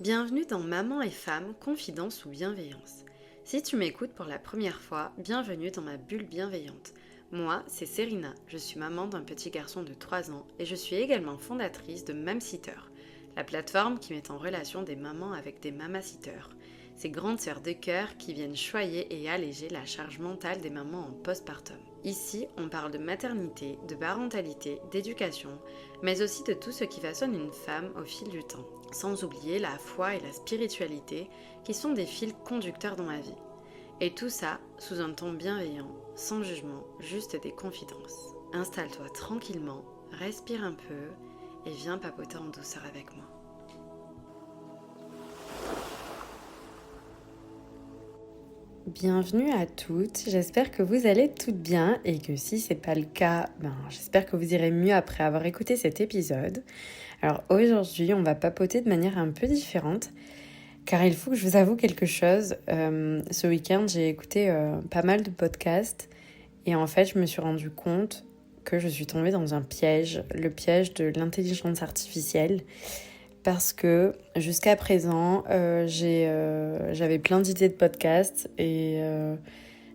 Bienvenue dans Maman et Femme, Confidence ou Bienveillance. Si tu m'écoutes pour la première fois, bienvenue dans ma bulle bienveillante. Moi, c'est Serena, je suis maman d'un petit garçon de 3 ans et je suis également fondatrice de Mamsitter, la plateforme qui met en relation des mamans avec des mamassitters, ces grandes sœurs de cœur qui viennent choyer et alléger la charge mentale des mamans en postpartum. Ici, on parle de maternité, de parentalité, d'éducation, mais aussi de tout ce qui façonne une femme au fil du temps, sans oublier la foi et la spiritualité qui sont des fils conducteurs dans ma vie. Et tout ça sous un ton bienveillant, sans jugement, juste des confidences. Installe-toi tranquillement, respire un peu et viens papoter en douceur avec moi. Bienvenue à toutes, j'espère que vous allez toutes bien et que si c'est pas le cas, j'espère que vous irez mieux après avoir écouté cet épisode. Alors aujourd'hui, on va papoter de manière un peu différente car il faut que je vous avoue quelque chose. Ce week-end, j'ai écouté pas mal de podcasts et en fait, je me suis rendu compte que je suis tombée dans un piège, le piège de l'intelligence artificielle. Parce que jusqu'à présent, j'avais plein d'idées de podcasts et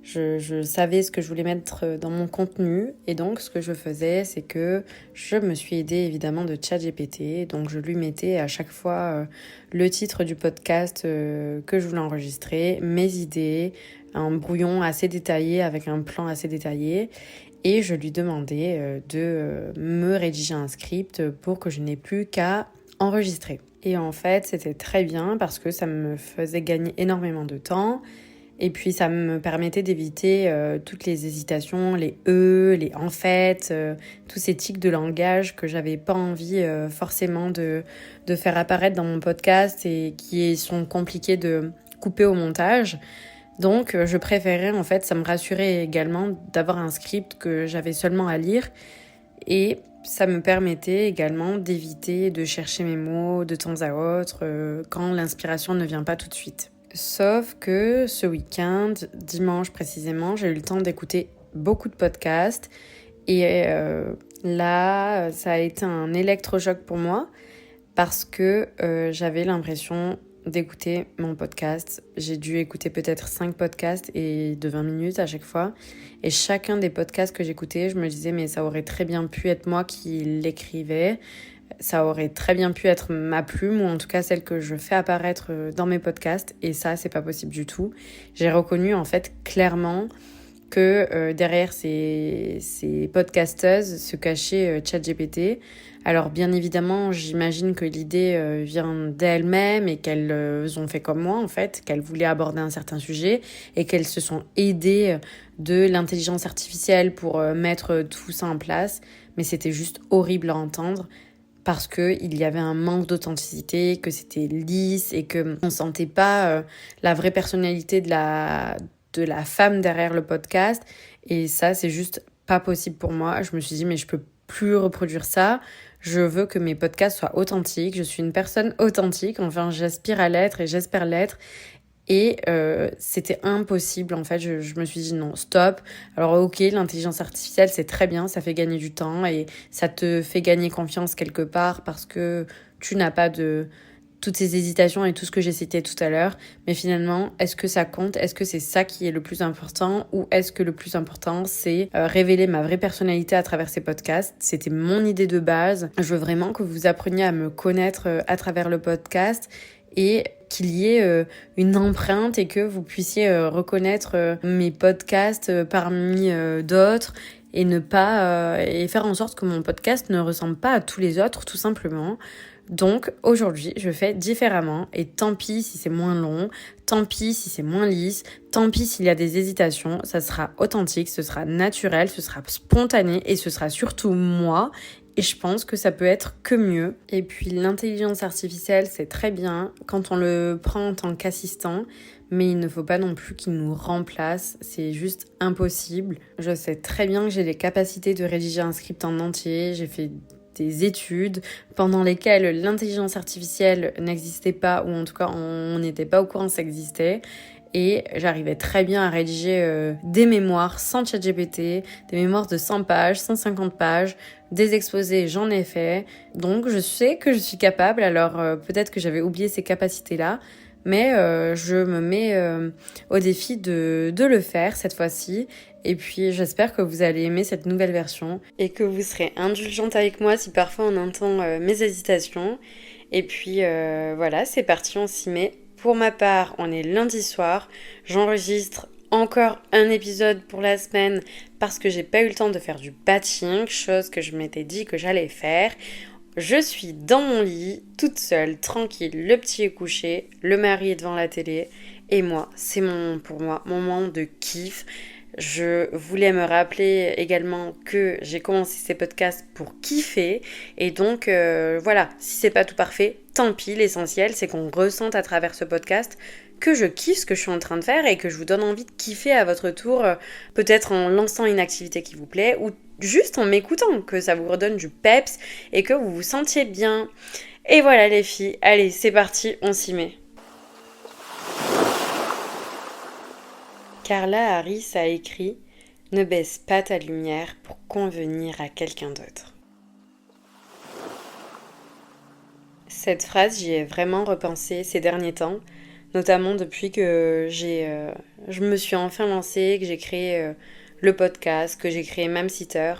je savais ce que je voulais mettre dans mon contenu. Et donc, ce que je faisais, c'est que je me suis aidée évidemment de ChatGPT. Donc, je lui mettais à chaque fois le titre du podcast que je voulais enregistrer, mes idées, un brouillon assez détaillé avec un plan assez détaillé. Et je lui demandais de me rédiger un script pour que je n'ai plus qu'à enregistrer. Et en fait, c'était très bien parce que ça me faisait gagner énormément de temps. Et puis, ça me permettait d'éviter toutes les hésitations, les les en fait, tous ces tics de langage que j'avais pas envie forcément de faire apparaître dans mon podcast et qui sont compliqués de couper au montage. Donc, je préférais, en fait, ça me rassurait également d'avoir un script que j'avais seulement à lire. Et ça me permettait également d'éviter de chercher mes mots de temps à autre quand l'inspiration ne vient pas tout de suite. Sauf que ce week-end, dimanche précisément, j'ai eu le temps d'écouter beaucoup de podcasts. Et là, ça a été un électrochoc pour moi parce que j'avais l'impression d'écouter mon podcast. J'ai dû écouter peut-être 5 podcasts et de 20 minutes à chaque fois. Et chacun des podcasts que j'écoutais, je me disais mais ça aurait très bien pu être moi qui l'écrivais. Ça aurait très bien pu être ma plume ou en tout cas celle que je fais apparaître dans mes podcasts. Et ça, c'est pas possible du tout. J'ai reconnu en fait clairement que derrière ces podcasteuses se cachait ChatGPT. Alors bien évidemment, j'imagine que l'idée vient d'elles-mêmes et qu'elles ont fait comme moi en fait, qu'elles voulaient aborder un certain sujet et qu'elles se sont aidées de l'intelligence artificielle pour mettre tout ça en place. Mais c'était juste horrible à entendre parce qu'il y avait un manque d'authenticité, que c'était lisse et qu'on ne sentait pas la vraie personnalité de la femme derrière le podcast. Et ça, c'est juste pas possible pour moi. Je me suis dit, mais je peux plus reproduire ça. Je veux que mes podcasts soient authentiques. Je suis une personne authentique. Enfin, j'aspire à l'être et j'espère l'être. Et c'était impossible, en fait, je me suis dit non, stop. Alors ok, l'intelligence artificielle, c'est très bien, ça fait gagner du temps et ça te fait gagner confiance quelque part parce que tu n'as pas de toutes ces hésitations et tout ce que j'ai cité tout à l'heure. Mais finalement, est-ce que ça compte? Est-ce que c'est ça qui est le plus important? Ou est-ce que le plus important, c'est révéler ma vraie personnalité à travers ces podcasts? C'était mon idée de base. Je veux vraiment que vous appreniez à me connaître à travers le podcast et qu'il y ait une empreinte et que vous puissiez reconnaître mes podcasts parmi d'autres et ne pas et faire en sorte que mon podcast ne ressemble pas à tous les autres tout simplement. Donc aujourd'hui, je fais différemment et tant pis si c'est moins long, tant pis si c'est moins lisse, tant pis s'il y a des hésitations, ça sera authentique, ce sera naturel, ce sera spontané et ce sera surtout moi. Et je pense que ça peut être que mieux. Et puis l'intelligence artificielle, c'est très bien quand on le prend en tant qu'assistant, mais il ne faut pas non plus qu'il nous remplace, c'est juste impossible. Je sais très bien que j'ai les capacités de rédiger un script en entier, j'ai fait des études pendant lesquelles l'intelligence artificielle n'existait pas, ou en tout cas on n'était pas au courant que ça existait. et j'arrivais très bien à rédiger des mémoires sans ChatGPT, des mémoires de 100 pages, 150 pages, des exposés, j'en ai fait. Donc je sais que je suis capable, alors peut-être que j'avais oublié ces capacités-là, mais je me mets au défi de le faire cette fois-ci. Et puis j'espère que vous allez aimer cette nouvelle version et que vous serez indulgente avec moi si parfois on entend mes hésitations. Et puis voilà, c'est parti, on s'y met. Pour ma part, on est lundi soir. J'enregistre encore un épisode pour la semaine parce que j'ai pas eu le temps de faire du batching, chose que je m'étais dit que j'allais faire. Je suis dans mon lit, toute seule, tranquille, le petit est couché, le mari est devant la télé et moi, c'est pour moi, mon moment de kiff. Je voulais me rappeler également que j'ai commencé ces podcasts pour kiffer et donc voilà, si c'est pas tout parfait, tant pis, l'essentiel c'est qu'on ressente à travers ce podcast que je kiffe ce que je suis en train de faire et que je vous donne envie de kiffer à votre tour, peut-être en lançant une activité qui vous plaît ou juste en m'écoutant, que ça vous redonne du peps et que vous vous sentiez bien. Et voilà les filles, allez c'est parti, on s'y met. Carla Harris a écrit « Ne baisse pas ta lumière pour convenir à quelqu'un d'autre ». Cette phrase, j'y ai vraiment repensé ces derniers temps, notamment depuis que je me suis enfin lancée, que j'ai créé le podcast, que j'ai créé Mamsitter.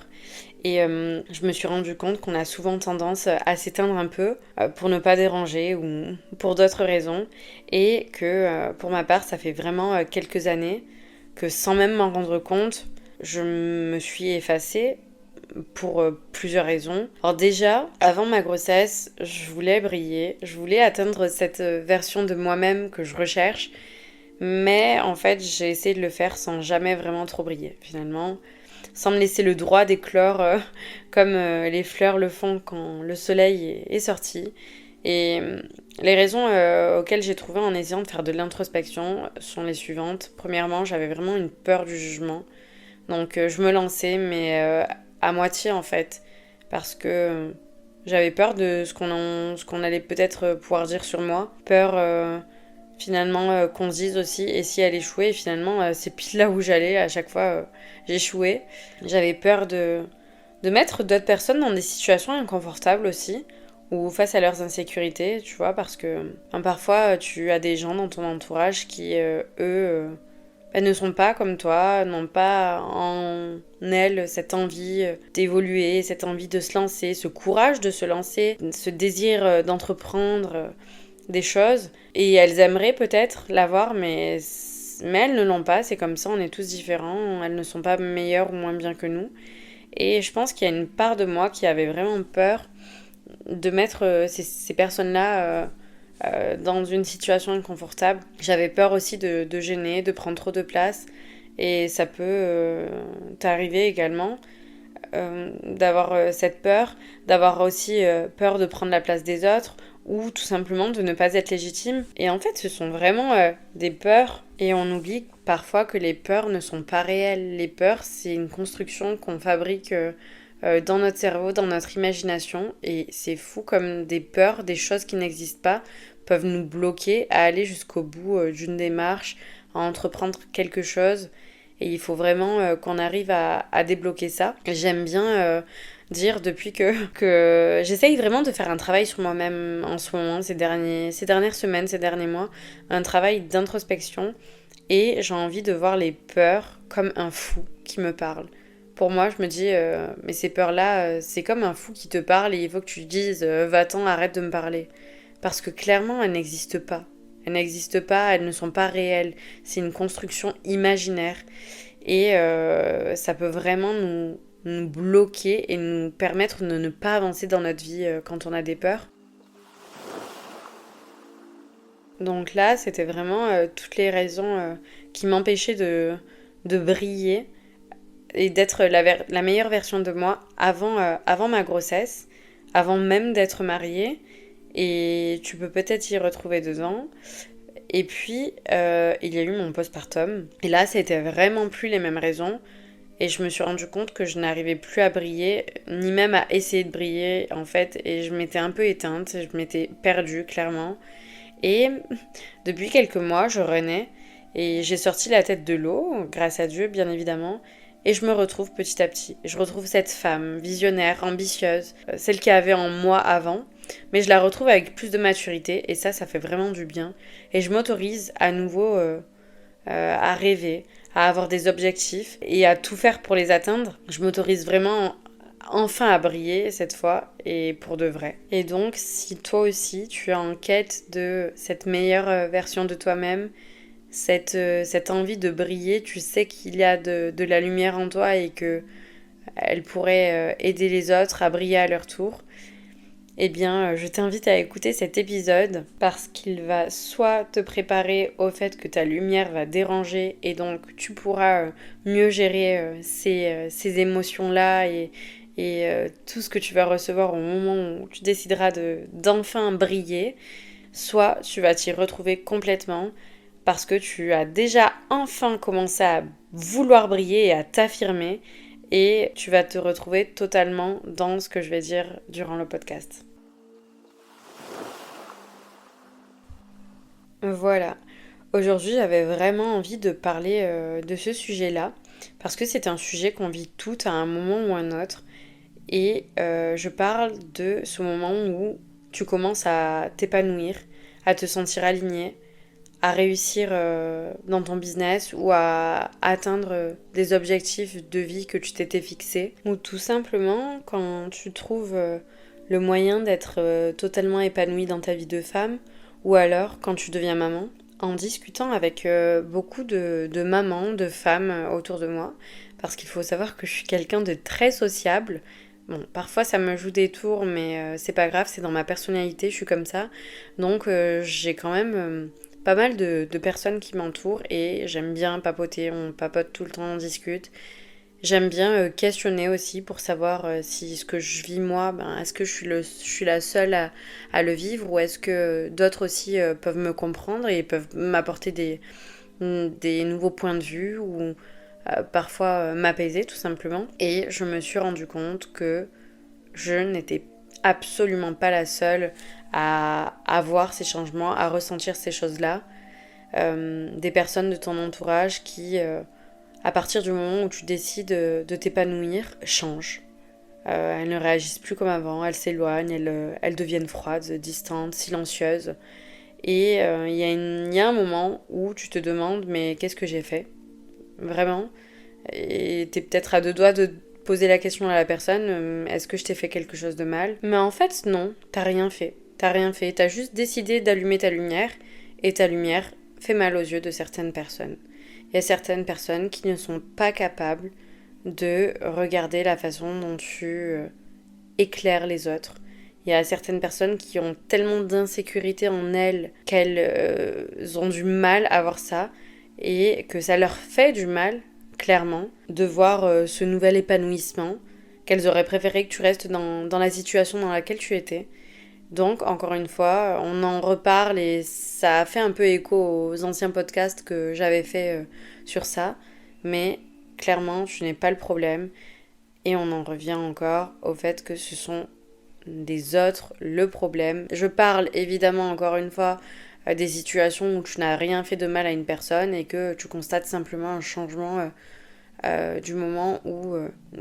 Et je me suis rendu compte qu'on a souvent tendance à s'éteindre un peu pour ne pas déranger ou pour d'autres raisons. Et que pour ma part, ça fait vraiment quelques années que sans même m'en rendre compte, je me suis effacée pour plusieurs raisons. Alors déjà, avant ma grossesse, je voulais briller, je voulais atteindre cette version de moi-même que je recherche, mais en fait, j'ai essayé de le faire sans jamais vraiment trop briller, finalement, sans me laisser le droit d'éclore comme les fleurs le font quand le soleil est sorti. Et les raisons auxquelles j'ai trouvé en essayant de faire de l'introspection sont les suivantes. Premièrement, j'avais vraiment une peur du jugement. Donc je me lançais, mais à moitié en fait. Parce que j'avais peur de ce qu'on allait peut-être pouvoir dire sur moi. Peur finalement qu'on se dise aussi, et si elle échouait, et finalement c'est pile là où j'allais, à chaque fois j'échouais. J'avais peur de mettre d'autres personnes dans des situations inconfortables aussi, ou face à leurs insécurités, tu vois, parce que parfois tu as des gens dans ton entourage qui, elles ne sont pas comme toi, n'ont pas en elles cette envie d'évoluer, cette envie de se lancer, ce courage de se lancer, ce désir d'entreprendre des choses. Et elles aimeraient peut-être l'avoir, mais elles ne l'ont pas, c'est comme ça, on est tous différents, elles ne sont pas meilleures ou moins bien que nous. Et je pense qu'il y a une part de moi qui avait vraiment peur de mettre ces personnes-là dans une situation inconfortable. J'avais peur aussi de gêner, de prendre trop de place. Et ça peut t'arriver également d'avoir cette peur, d'avoir aussi peur de prendre la place des autres ou tout simplement de ne pas être légitime. Et en fait, ce sont vraiment des peurs et on oublie parfois que les peurs ne sont pas réelles. Les peurs, c'est une construction qu'on fabrique dans notre cerveau, dans notre imagination, et c'est fou comme des peurs, des choses qui n'existent pas, peuvent nous bloquer à aller jusqu'au bout d'une démarche, à entreprendre quelque chose, et il faut vraiment qu'on arrive à débloquer ça. J'aime bien dire depuis que j'essaye vraiment de faire un travail sur moi-même en ce moment, ces dernières semaines, ces derniers mois, un travail d'introspection, et j'ai envie de voir les peurs comme un fou qui me parle. Pour moi, je me dis, mais ces peurs-là, c'est comme un fou qui te parle et il faut que tu dises, va-t'en, arrête de me parler. Parce que clairement, elles n'existent pas. Elles n'existent pas, elles ne sont pas réelles. C'est une construction imaginaire. Et ça peut vraiment nous bloquer et nous permettre de ne pas avancer dans notre vie quand on a des peurs. Donc là, c'était vraiment toutes les raisons qui m'empêchaient de briller et d'être la meilleure version de moi avant ma grossesse, avant même d'être mariée. Et tu peux peut-être y retrouver dedans. Et puis, il y a eu mon postpartum. Et là, c'était vraiment plus les mêmes raisons. Et je me suis rendu compte que je n'arrivais plus à briller, ni même à essayer de briller, en fait. Et je m'étais un peu éteinte, je m'étais perdue, clairement. Et depuis quelques mois, je renais. Et j'ai sorti la tête de l'eau, grâce à Dieu bien évidemment, et je me retrouve petit à petit. Je retrouve cette femme visionnaire, ambitieuse, celle qui avait en moi avant, mais je la retrouve avec plus de maturité et ça fait vraiment du bien. Et je m'autorise à nouveau à rêver, à avoir des objectifs et à tout faire pour les atteindre. Je m'autorise vraiment enfin à briller cette fois et pour de vrai. Et donc si toi aussi tu es en quête de cette meilleure version de toi-même, cette envie de briller, tu sais qu'il y a de la lumière en toi et que elle pourrait aider les autres à briller à leur tour, eh bien, je t'invite à écouter cet épisode parce qu'il va soit te préparer au fait que ta lumière va déranger et donc tu pourras mieux gérer ces émotions-là et tout ce que tu vas recevoir au moment où tu décideras d'enfin briller, soit tu vas t'y retrouver complètement parce que tu as déjà enfin commencé à vouloir briller et à t'affirmer et tu vas te retrouver totalement dans ce que je vais dire durant le podcast. Voilà. Aujourd'hui, j'avais vraiment envie de parler de ce sujet-là parce que c'est un sujet qu'on vit toutes à un moment ou un autre et je parle de ce moment où tu commences à t'épanouir, à te sentir aligné, à réussir dans ton business ou à atteindre des objectifs de vie que tu t'étais fixé ou tout simplement quand tu trouves le moyen d'être totalement épanoui dans ta vie de femme ou alors quand tu deviens maman. En discutant avec beaucoup de mamans, de femmes autour de moi, parce qu'il faut savoir que je suis quelqu'un de très sociable. Bon, parfois ça me joue des tours, mais c'est pas grave, c'est dans ma personnalité, je suis comme ça. Donc j'ai quand même pas mal de personnes qui m'entourent et j'aime bien papoter, on papote tout le temps, on discute. J'aime bien questionner aussi pour savoir si ce que je vis moi, est-ce que je suis la seule à le vivre ou est-ce que d'autres aussi peuvent me comprendre et peuvent m'apporter des nouveaux points de vue ou parfois m'apaiser tout simplement. Et je me suis rendu compte que je n'étais absolument pas la seule à avoir ces changements, à ressentir ces choses-là. Des personnes de ton entourage qui, à partir du moment où tu décides de t'épanouir, changent. Elles ne réagissent plus comme avant, elles s'éloignent, elles deviennent froides, distantes, silencieuses. Et il y a un moment où tu te demandes mais qu'est-ce que j'ai fait? Vraiment? Et t'es peut-être à deux doigts de poser la question à la personne, est-ce que je t'ai fait quelque chose de mal? Mais en fait, non, t'as rien fait. T'as rien fait, t'as juste décidé d'allumer ta lumière, et ta lumière fait mal aux yeux de certaines personnes. Il y a certaines personnes qui ne sont pas capables de regarder la façon dont tu éclaires les autres. Il y a certaines personnes qui ont tellement d'insécurité en elles qu'elles ont du mal à voir ça et que ça leur fait du mal clairement, de voir ce nouvel épanouissement, qu'elles auraient préféré que tu restes dans la situation dans laquelle tu étais. Donc, encore une fois, on en reparle et ça a fait un peu écho aux anciens podcasts que j'avais fait sur ça. Mais clairement, tu n'es pas le problème. Et on en revient encore au fait que ce sont des autres le problème. Je parle évidemment encore une fois des situations où tu n'as rien fait de mal à une personne et que tu constates simplement un changement du moment où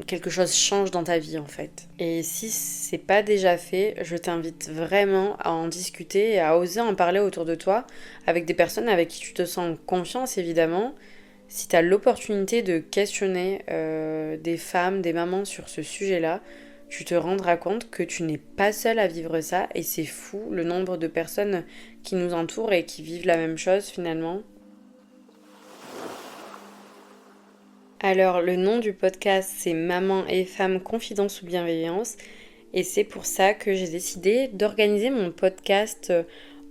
quelque chose change dans ta vie en fait. Et si c'est pas déjà fait, je t'invite vraiment à en discuter et à oser en parler autour de toi avec des personnes avec qui tu te sens en confiance évidemment. Si tu as l'opportunité de questionner des femmes, des mamans sur ce sujet-là, tu te rendras compte que tu n'es pas seule à vivre ça et c'est fou le nombre de personnes qui nous entourent et qui vivent la même chose finalement. Alors le nom du podcast c'est Maman et Femmes Confidence ou Bienveillance et c'est pour ça que j'ai décidé d'organiser mon podcast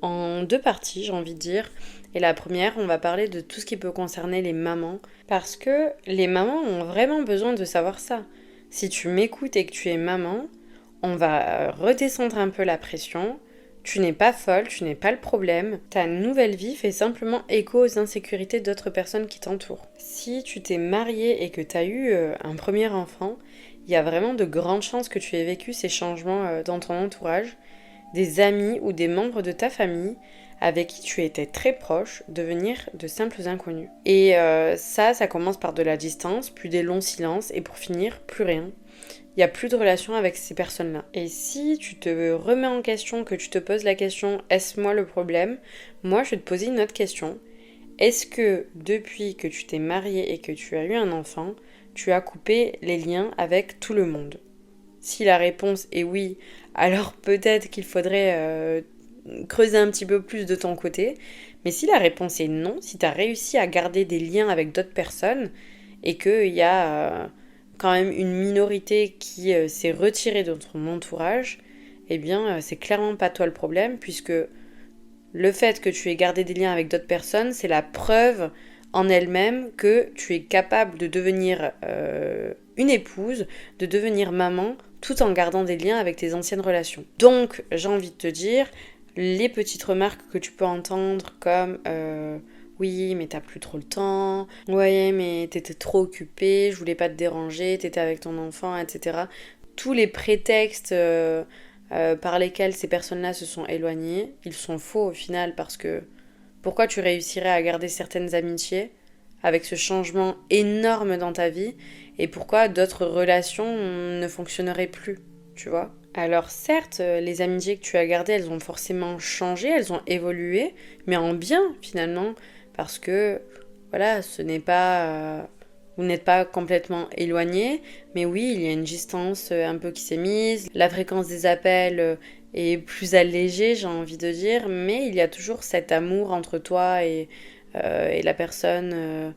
en deux parties j'ai envie de dire. Et la première, on va parler de tout ce qui peut concerner les mamans parce que les mamans ont vraiment besoin de savoir ça. Si tu m'écoutes et que tu es maman, on va redescendre un peu la pression. Tu n'es pas folle, tu n'es pas le problème. Ta nouvelle vie fait simplement écho aux insécurités d'autres personnes qui t'entourent. Si tu t'es mariée et que tu as eu un premier enfant, il y a vraiment de grandes chances que tu aies vécu ces changements dans ton entourage, des amis ou des membres de ta famille avec qui tu étais très proche devenir de simples inconnus. Et ça commence par de la distance, puis des longs silences, et pour finir, plus rien. Il n'y a plus de relation avec ces personnes-là. Et si tu te remets en question, que tu te poses la question, est-ce moi le problème? Moi, je vais te poser une autre question. Est-ce que depuis que tu t'es marié et que tu as eu un enfant, tu as coupé les liens avec tout le monde? Si la réponse est oui, alors peut-être qu'il faudrait creuser un petit peu plus de ton côté. Mais si la réponse est non, si tu as réussi à garder des liens avec d'autres personnes et qu'il y a quand même une minorité qui s'est retirée de ton entourage, eh bien c'est clairement pas toi le problème, puisque le fait que tu aies gardé des liens avec d'autres personnes, c'est la preuve en elle-même que tu es capable de devenir une épouse, de devenir maman, tout en gardant des liens avec tes anciennes relations. Donc, j'ai envie de te dire, les petites remarques que tu peux entendre comme oui, mais t'as plus trop le temps, ouais, mais t'étais trop occupée, je voulais pas te déranger, t'étais avec ton enfant, etc. Tous les prétextes par lesquels ces personnes-là se sont éloignées, ils sont faux au final, parce que pourquoi tu réussirais à garder certaines amitiés avec ce changement énorme dans ta vie, et pourquoi d'autres relations ne fonctionneraient plus, tu vois? Alors certes, les amitiés que tu as gardées, elles ont forcément changé, elles ont évolué, mais en bien finalement, parce que voilà, ce n'est pas... vous n'êtes pas complètement éloignés, mais oui, il y a une distance un peu qui s'est mise, la fréquence des appels est plus allégée, j'ai envie de dire, mais il y a toujours cet amour entre toi et la personne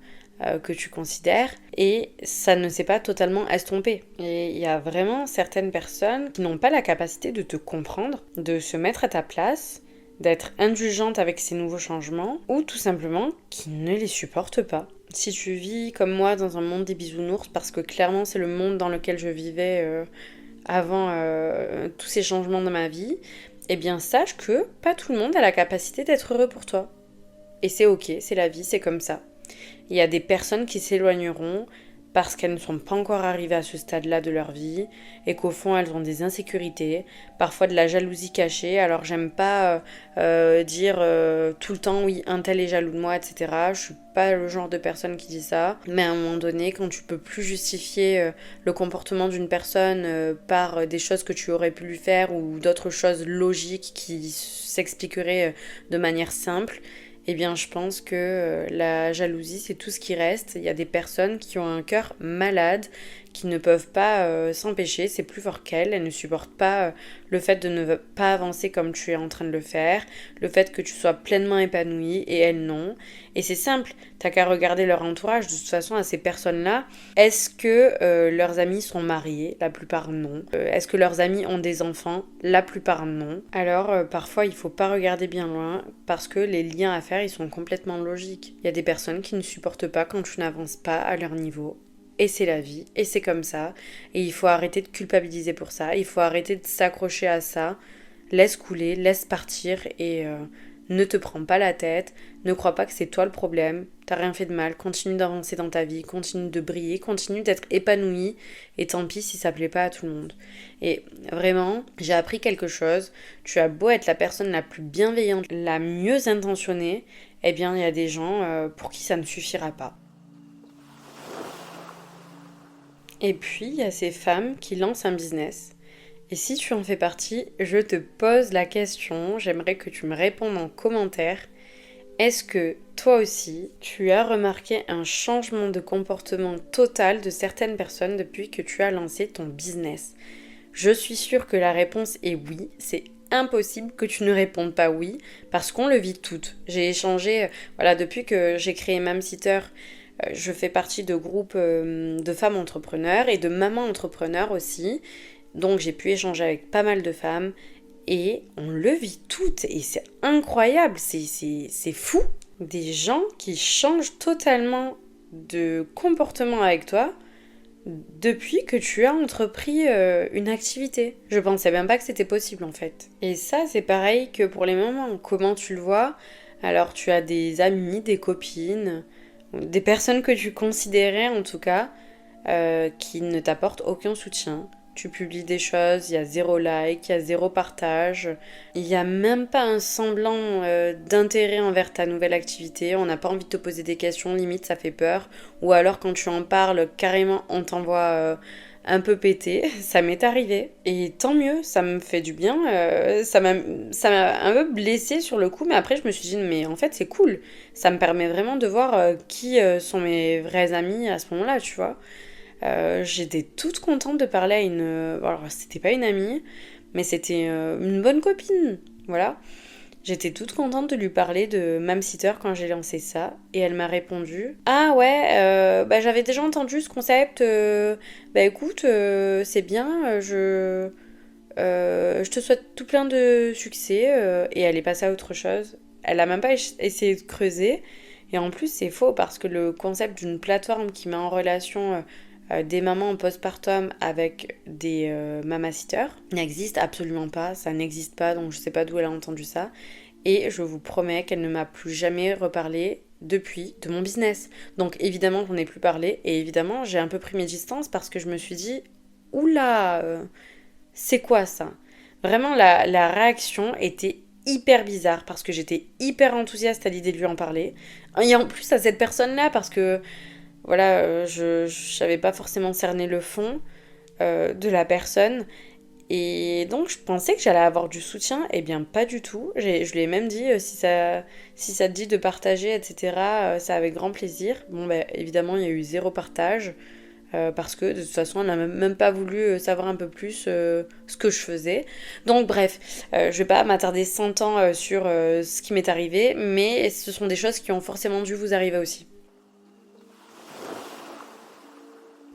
que tu considères, et ça ne s'est pas totalement estompé. Et il y a vraiment certaines personnes qui n'ont pas la capacité de te comprendre, de se mettre à ta place, d'être indulgente avec ces nouveaux changements, ou tout simplement qui ne les supportent pas. Si tu vis comme moi dans un monde des bisounours, parce que clairement c'est le monde dans lequel je vivais avant tous ces changements dans ma vie, eh bien sache que pas tout le monde a la capacité d'être heureux pour toi. Et c'est ok, c'est la vie, c'est comme ça. Il y a des personnes qui s'éloigneront parce qu'elles ne sont pas encore arrivées à ce stade-là de leur vie et qu'au fond elles ont des insécurités, parfois de la jalousie cachée. Alors j'aime pas dire tout le temps oui un tel est jaloux de moi, etc. Je suis pas le genre de personne qui dit ça, mais à un moment donné quand tu peux plus justifier le comportement d'une personne par des choses que tu aurais pu lui faire ou d'autres choses logiques qui s'expliqueraient de manière simple, eh bien, je pense que la jalousie, c'est tout ce qui reste. Il y a des personnes qui ont un cœur malade, qui ne peuvent pas s'empêcher, c'est plus fort qu'elles. Elles ne supportent pas le fait de ne pas avancer comme tu es en train de le faire, le fait que tu sois pleinement épanouie, et elles non. Et c'est simple, t'as qu'à regarder leur entourage. De toute façon, à ces personnes-là, est-ce que leurs amis sont mariés? La plupart non. Est-ce que leurs amis ont des enfants? La plupart non. Alors parfois il faut pas regarder bien loin, parce que les liens à faire ils sont complètement logiques. Il y a des personnes qui ne supportent pas quand tu n'avances pas à leur niveau. Et c'est la vie, et c'est comme ça. Et il faut arrêter de culpabiliser pour ça, il faut arrêter de s'accrocher à ça. Laisse couler, laisse partir, et ne te prends pas la tête. Ne crois pas que c'est toi le problème. T'as rien fait de mal. Continue d'avancer dans ta vie, continue de briller, continue d'être épanouie. Et tant pis si ça plaît pas à tout le monde. Et vraiment, j'ai appris quelque chose. Tu as beau être la personne la plus bienveillante, la mieux intentionnée, eh bien il y a des gens pour qui ça ne suffira pas. Et puis, il y a ces femmes qui lancent un business. Et si tu en fais partie, je te pose la question, j'aimerais que tu me répondes en commentaire. Est-ce que toi aussi, tu as remarqué un changement de comportement total de certaines personnes depuis que tu as lancé ton business? Je suis sûre que la réponse est oui. C'est impossible que tu ne répondes pas oui, parce qu'on le vit toutes. J'ai échangé, voilà, depuis que j'ai créé Mamsitter, je fais partie de groupes de femmes entrepreneurs et de mamans entrepreneurs aussi. Donc j'ai pu échanger avec pas mal de femmes et on le vit toutes et c'est incroyable, c'est fou. Des gens qui changent totalement de comportement avec toi depuis que tu as entrepris une activité. Je pensais même pas que c'était possible en fait. Et ça c'est pareil que pour les mamans. Comment tu le vois? Alors tu as des amis, des copines, des personnes que tu considérais en tout cas qui ne t'apportent aucun soutien. Tu publies des choses, il y a 0 like, il y a 0 partage. Il n'y a même pas un semblant d'intérêt envers ta nouvelle activité. On n'a pas envie de te poser des questions, limite ça fait peur. Ou alors quand tu en parles, carrément on t'envoie un peu pété. Ça m'est arrivé. Et tant mieux, ça me fait du bien. Ça m'a un peu blessée sur le coup, mais après je me suis dit, mais en fait c'est cool. Ça me permet vraiment de voir qui sont mes vrais amis à ce moment-là, tu vois. J'étais toute contente de parler à une... alors, c'était pas une amie, mais c'était une bonne copine, voilà. J'étais toute contente de lui parler de Mamsitter quand j'ai lancé ça, et elle m'a répondu: Ah ouais, bah j'avais déjà entendu ce concept, bah écoute, c'est bien, je te souhaite tout plein de succès, et elle est passée à autre chose. Elle a même pas essayé de creuser, et en plus c'est faux parce que le concept d'une plateforme qui met en relation des mamans en postpartum avec des mamacitters n'existe absolument pas, ça n'existe pas, donc je sais pas d'où elle a entendu ça. Et je vous promets qu'elle ne m'a plus jamais reparlé depuis de mon business. Donc évidemment j'en ai plus parlé, et évidemment j'ai un peu pris mes distances parce que je me suis dit, oula, c'est quoi ça? Vraiment la réaction était hyper bizarre parce que j'étais hyper enthousiaste à l'idée de lui en parler. Et en plus à cette personne-là parce que voilà, je savais pas forcément cerner le fond de la personne. Et donc je pensais que j'allais avoir du soutien, et bien pas du tout. Je lui ai même dit si ça te dit de partager, etc., ça avec grand plaisir. Bon, bah évidemment, il y a eu 0 partage. Parce que de toute façon, elle n'a même pas voulu savoir un peu plus ce que je faisais. Donc bref, je vais pas m'attarder 100 ans sur ce qui m'est arrivé, mais ce sont des choses qui ont forcément dû vous arriver aussi.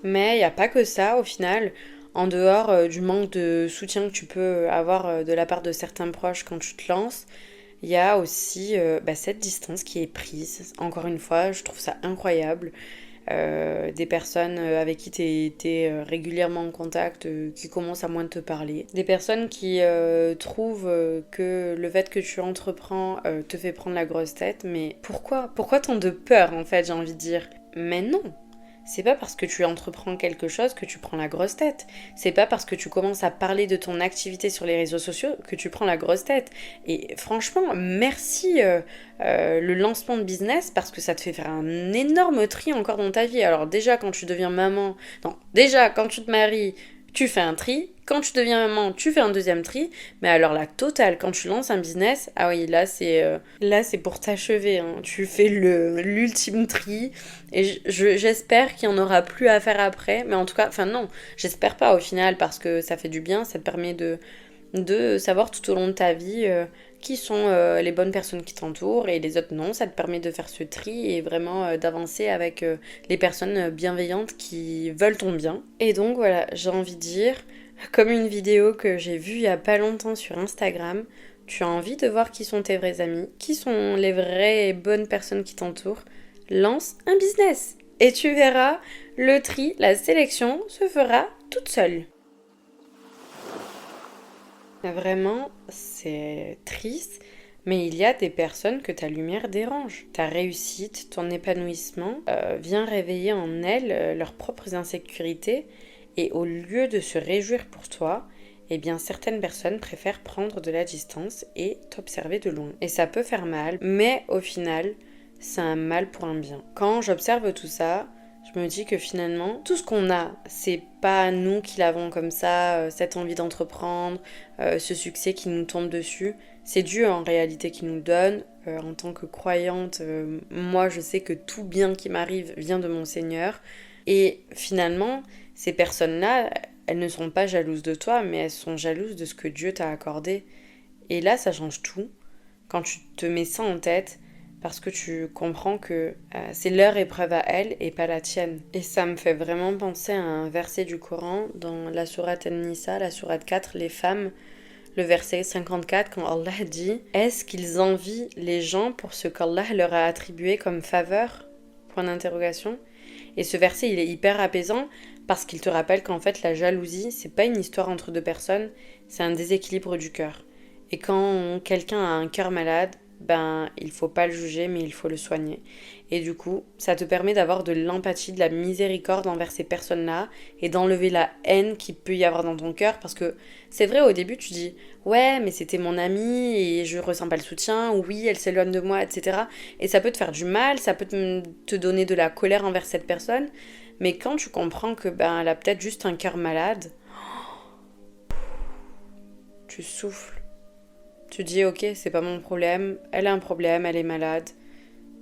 Mais il n'y a pas que ça au final. En dehors du manque de soutien que tu peux avoir de la part de certains proches quand tu te lances, il y a aussi bah, cette distance qui est prise. Encore une fois, je trouve ça incroyable. Des personnes avec qui tu es régulièrement en contact, qui commencent à moins te parler. Des personnes qui trouvent que le fait que tu entreprends te fait prendre la grosse tête. Mais pourquoi? Pourquoi tant de peur en fait, j'ai envie de dire? Mais non! C'est pas parce que tu entreprends quelque chose que tu prends la grosse tête. C'est pas parce que tu commences à parler de ton activité sur les réseaux sociaux que tu prends la grosse tête. Et franchement, merci le lancement de business parce que ça te fait faire un énorme tri encore dans ta vie. Alors déjà quand tu deviens maman, non, déjà quand tu te maries, tu fais un tri. Quand tu deviens maman, tu fais un deuxième tri. Mais alors la totale, quand tu lances un business, ah oui, là c'est pour t'achever, hein. Tu fais l'ultime tri. Et j'espère qu'il n'y en aura plus à faire après. Mais en tout cas, enfin non, j'espère pas au final parce que ça fait du bien. Ça te permet de savoir tout au long de ta vie qui sont les bonnes personnes qui t'entourent et les autres non. Ça te permet de faire ce tri et vraiment d'avancer avec les personnes bienveillantes qui veulent ton bien. Et donc voilà, j'ai envie de dire, comme une vidéo que j'ai vue il y a pas longtemps sur Instagram, tu as envie de voir qui sont tes vrais amis, qui sont les vraies et bonnes personnes qui t'entourent, lance un business. Et tu verras, le tri, la sélection se fera toute seule. Vraiment, c'est triste, mais il y a des personnes que ta lumière dérange. Ta réussite, ton épanouissement vient réveiller en elles leurs propres insécurités, et au lieu de se réjouir pour toi, eh bien certaines personnes préfèrent prendre de la distance et t'observer de loin. Et ça peut faire mal, mais au final, c'est un mal pour un bien. Quand j'observe tout ça, je me dis que finalement, tout ce qu'on a, c'est pas nous qui l'avons comme ça, cette envie d'entreprendre, ce succès qui nous tombe dessus. C'est Dieu en réalité qui nous le donne. En tant que croyante, moi je sais que tout bien qui m'arrive vient de mon Seigneur. Et finalement, ces personnes-là, elles ne sont pas jalouses de toi, mais elles sont jalouses de ce que Dieu t'a accordé. Et là, ça change tout. Quand tu te mets ça en tête, parce que tu comprends que c'est leur épreuve à elle et pas la tienne. Et ça me fait vraiment penser à un verset du Coran dans la sourate An-Nisa, la sourate 4, les femmes, le verset 54, quand Allah dit « Est-ce qu'ils envient les gens pour ce qu'Allah leur a attribué comme faveur ?» Point d'interrogation. Et ce verset, il est hyper apaisant parce qu'il te rappelle qu'en fait, la jalousie, c'est pas une histoire entre deux personnes, c'est un déséquilibre du cœur. Et quand quelqu'un a un cœur malade, ben il faut pas le juger mais il faut le soigner. Et du coup, ça te permet d'avoir de l'empathie, de la miséricorde envers ces personnes-là et d'enlever la haine qu'il peut y avoir dans ton cœur parce que c'est vrai au début tu dis ouais mais c'était mon amie et je ressens pas le soutien ou oui elle s'éloigne de moi etc. Et ça peut te faire du mal, ça peut te donner de la colère envers cette personne. Mais quand tu comprends que ben elle a peut-être juste un cœur malade, tu souffles. Tu dis ok, c'est pas mon problème, elle a un problème, elle est malade.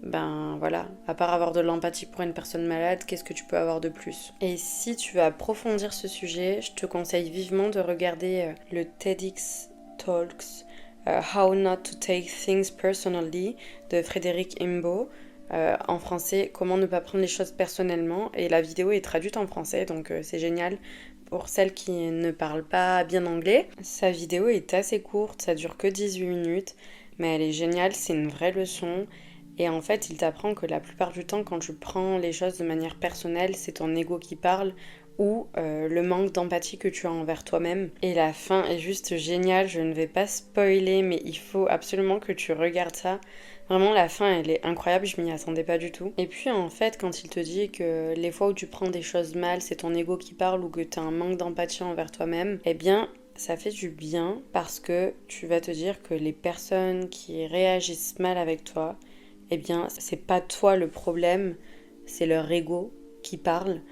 Ben voilà, à part avoir de l'empathie pour une personne malade, qu'est-ce que tu peux avoir de plus? Et si tu veux approfondir ce sujet, je te conseille vivement de regarder le TEDx Talks How Not to Take Things Personally de Frédéric Imbo. En français, comment ne pas prendre les choses personnellement. Et la vidéo est traduite en français, donc c'est génial pour celles qui ne parlent pas bien anglais. Sa vidéo est assez courte, ça dure que 18 minutes, mais elle est géniale, c'est une vraie leçon. Et en fait, il t'apprend que la plupart du temps, quand tu prends les choses de manière personnelle, c'est ton ego qui parle ou le manque d'empathie que tu as envers toi-même. Et la fin est juste géniale, je ne vais pas spoiler, mais il faut absolument que tu regardes ça. Vraiment, la fin, elle est incroyable, je m'y attendais pas du tout. Et puis, en fait, quand il te dit que les fois où tu prends des choses mal, c'est ton ego qui parle ou que tu as un manque d'empathie envers toi-même, eh bien, ça fait du bien parce que tu vas te dire que les personnes qui réagissent mal avec toi, eh bien, c'est pas toi le problème, c'est leur ego qui parle,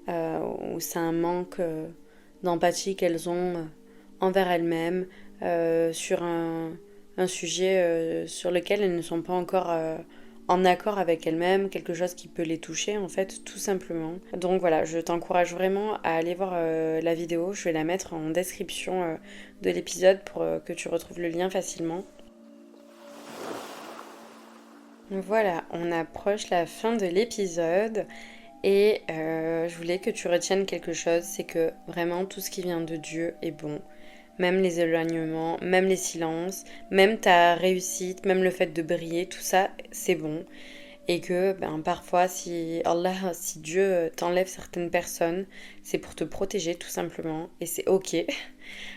ou c'est un manque d'empathie qu'elles ont envers elles-mêmes sur un sujet sur lequel elles ne sont pas encore en accord avec elles-mêmes, quelque chose qui peut les toucher en fait, tout simplement. Donc voilà, je t'encourage vraiment à aller voir la vidéo, je vais la mettre en description de l'épisode pour que tu retrouves le lien facilement. Voilà, on approche la fin de l'épisode et je voulais que tu retiennes quelque chose, c'est que vraiment tout ce qui vient de Dieu est bon. Même les éloignements, même les silences, même ta réussite, même le fait de briller, tout ça, c'est bon. Et que ben, parfois, si Allah, si Dieu t'enlève certaines personnes, c'est pour te protéger tout simplement. Et c'est ok.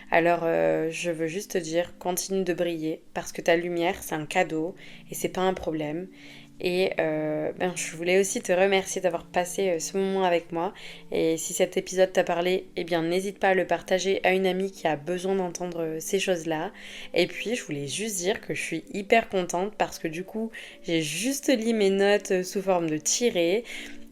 Alors, je veux juste te dire, continue de briller parce que ta lumière, c'est un cadeau et c'est pas un problème. Et ben, je voulais aussi te remercier d'avoir passé ce moment avec moi. Et si cet épisode t'a parlé, eh bien n'hésite pas à le partager à une amie qui a besoin d'entendre ces choses-là. Et puis je voulais juste dire que je suis hyper contente parce que du coup j'ai juste lu mes notes sous forme de tirés.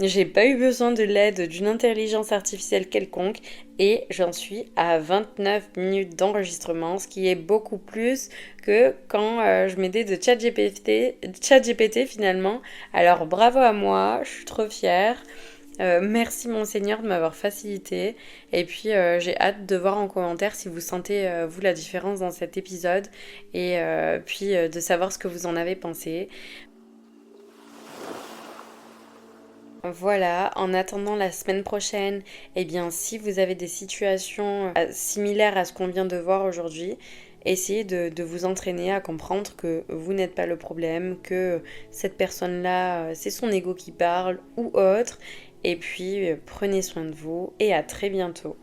J'ai pas eu besoin de l'aide d'une intelligence artificielle quelconque et j'en suis à 29 minutes d'enregistrement, ce qui est beaucoup plus que quand je m'aidais de ChatGPT finalement. Alors bravo à moi, je suis trop fière. Merci mon Seigneur de m'avoir facilité. Et puis j'ai hâte de voir en commentaire si vous sentez vous la différence dans cet épisode et puis de savoir ce que vous en avez pensé. Voilà, en attendant la semaine prochaine, eh bien si vous avez des situations similaires à ce qu'on vient de voir aujourd'hui, essayez de vous entraîner à comprendre que vous n'êtes pas le problème, que cette personne-là, c'est son ego qui parle ou autre. Et puis prenez soin de vous et à très bientôt.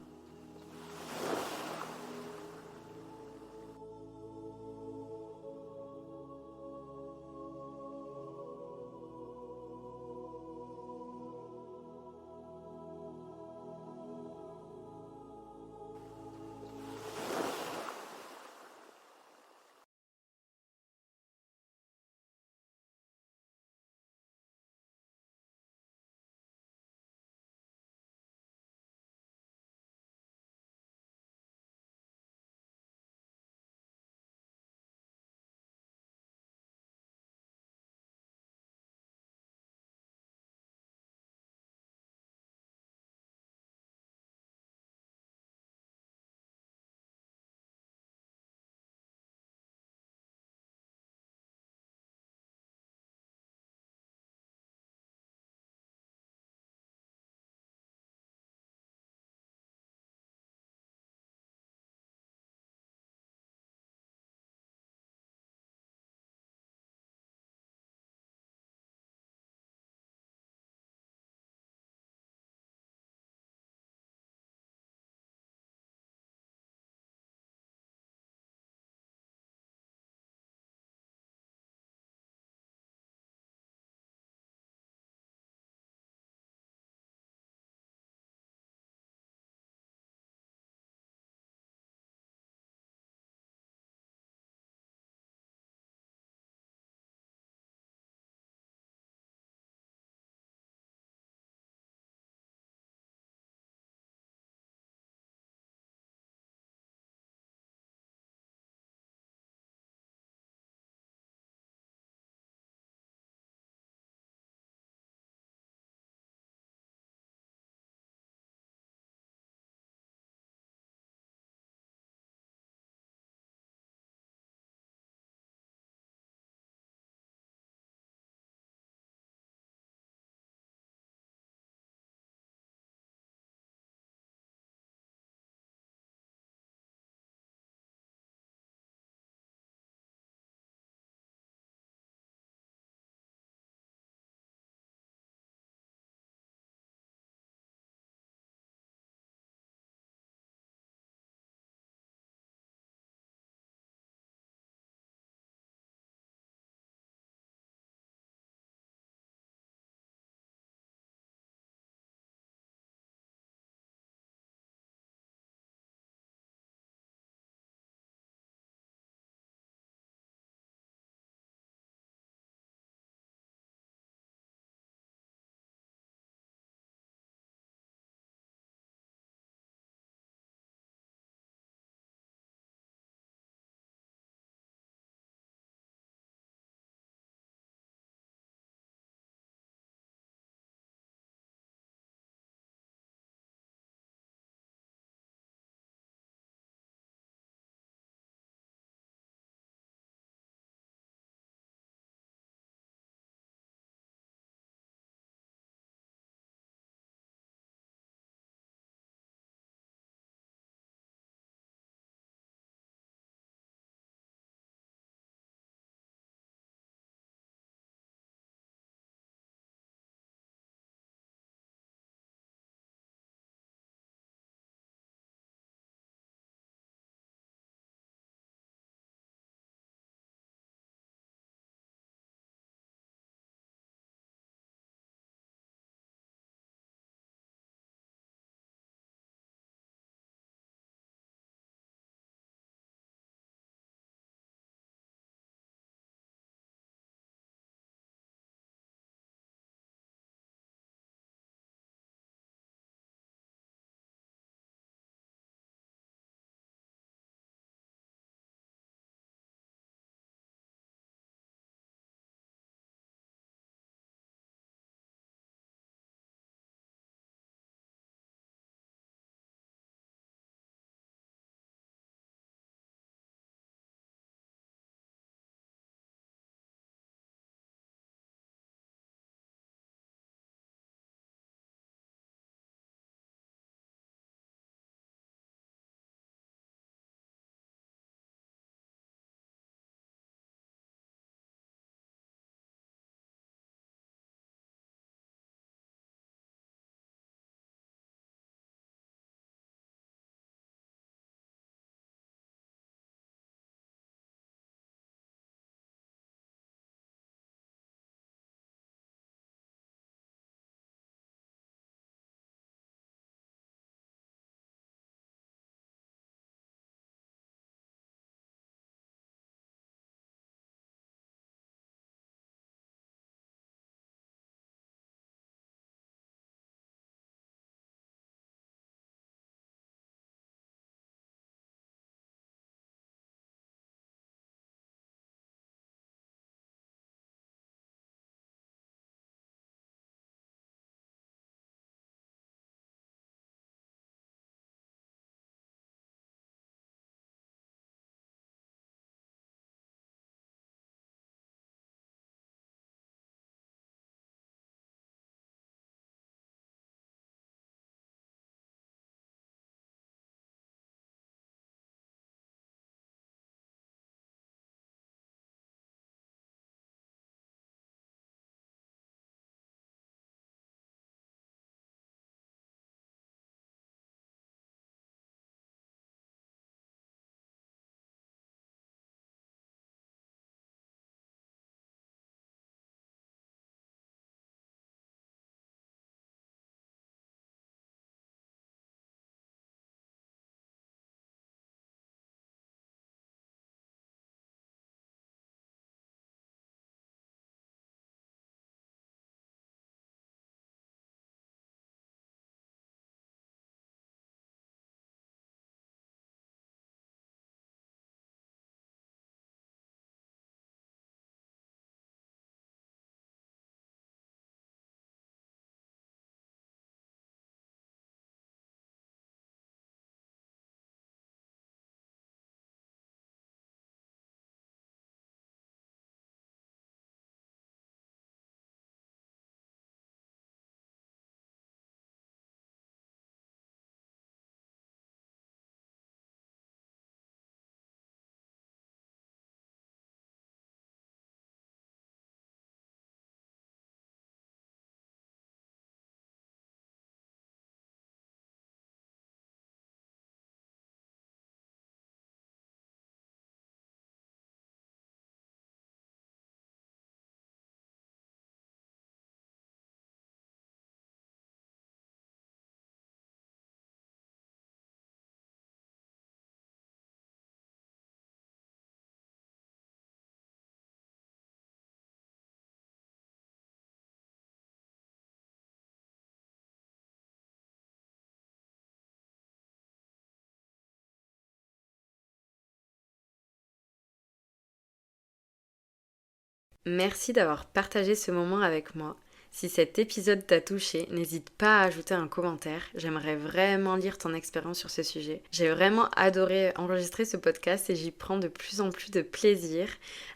Merci d'avoir partagé ce moment avec moi. Si cet épisode t'a touché, n'hésite pas à ajouter un commentaire. J'aimerais vraiment lire ton expérience sur ce sujet. J'ai vraiment adoré enregistrer ce podcast et j'y prends de plus en plus de plaisir.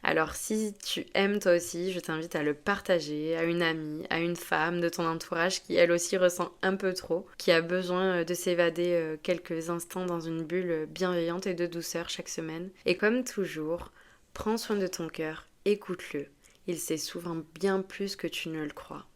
Alors si tu aimes toi aussi, je t'invite à le partager à une amie, à une femme de ton entourage qui elle aussi ressent un peu trop, qui a besoin de s'évader quelques instants dans une bulle bienveillante et de douceur chaque semaine. Et comme toujours, prends soin de ton cœur, écoute-le. Il sait souvent bien plus que tu ne le crois.